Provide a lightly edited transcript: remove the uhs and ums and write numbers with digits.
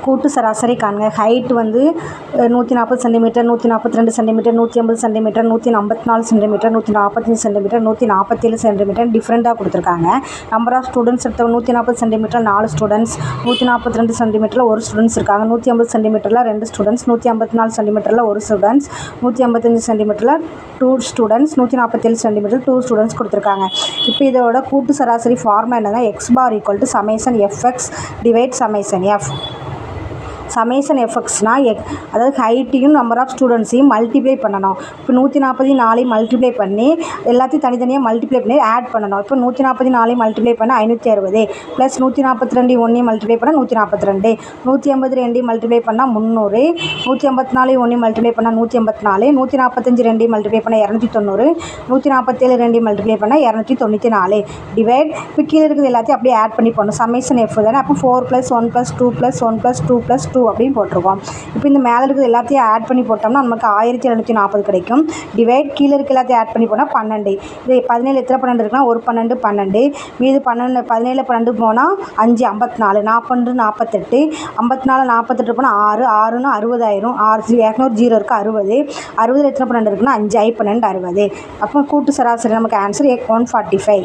கூட்டு சராசரி காண்க. ஹைட் வந்து 140 centimetre, 142 centimetre, 150 centimetre, 154 centimetre, 145 centimetre, 147 centimetre டிஃப்ரெண்ட்டாக கொடுத்துருக்காங்க. நம்பர் ஆஃப் ஸ்டூடெண்ட்ஸ் எடுத்தவங்க 140 சென்டிமீட்டர் 4 ஸ்டூடெண்ட்ஸ், 142 சென்டிமீட்டரில் 1 ஸ்டூடெண்ட்ஸ் இருக்காங்க, 150 சென்டிமீட்டரில் 2 ஸ்டூடெண்ட்ஸ், 154 சென்டிமீட்டரில் 1 ஸ்டூடெண்ட்ஸ், 155 சென்டிமீட்டரில் 2 ஸ்டூடெண்ட்ஸ், 147 சென்டிமீட்டர் 2 ஸ்டூடெண்ட்ஸ் கொடுத்துருக்காங்க. இப்போ இதோட கூட்டு சராசரி ஃபார்முலா என்னன்னா x bar equal to summation fx divide summation f. Summation எஃப்எக்ஸ்னா அதாவது ஹைட்டையும் நம்பர் ஆஃப் ஸ்டூடெண்ட்ஸையும் மல்டிப்ளை பண்ணணும். இப்போ 144 மல்டிப்ளை பண்ணி எல்லாத்தையும் தனித்தனியாக மல்டிப்ளை பண்ணி ஆட் பண்ணணும். இப்போ 144 மல்டிப்ளை பண்ண 560 ப்ளஸ் 142 ஒன்றையும் மல்டிப்ளை பண்ணால் 142, 182 மல்டிப்ளை பண்ணால் 300, 154 ஒன்றையும் மல்டிப்ளை பண்ணால் 184, 145 2 மல்டிப்ளை பண்ணால் 290, 147 2 மல்டிப்ளை பண்ணால் 294 டிவைட். இப்போ கீழே இருக்கிறது எல்லாத்தையும் அப்படியே ஆட் பண்ணி போடணும். சமேஷன் எஃப் தானே, அப்போ 4 + 1 + 2 + 1 + 2 + 2 அப்படின்னு போட்டிருக்கோம். இப்போ இந்த மேலே இருக்கிறது எல்லாத்தையும் ஆட் பண்ணி போட்டோம்னா நமக்கு 1740 கிடைக்கும். டிவைட் கீழே இருக்க எல்லாத்தையும் ஆட் பண்ணி போனால் 12. இது 17 எத்தனை 12 இருக்குன்னா ஒரு 12 12, மீது 12 17 12 போனால் 5 54, 40 48, 54 48 போனால் 6 6ன்னு 60 6 ஏற்கனவே 0 இருக்குது 60, 60 எத்தனை 12 இருக்குன்னா 5 12 60. அப்போ கூட்டு சராசரி நமக்கு ஆன்சர் 145.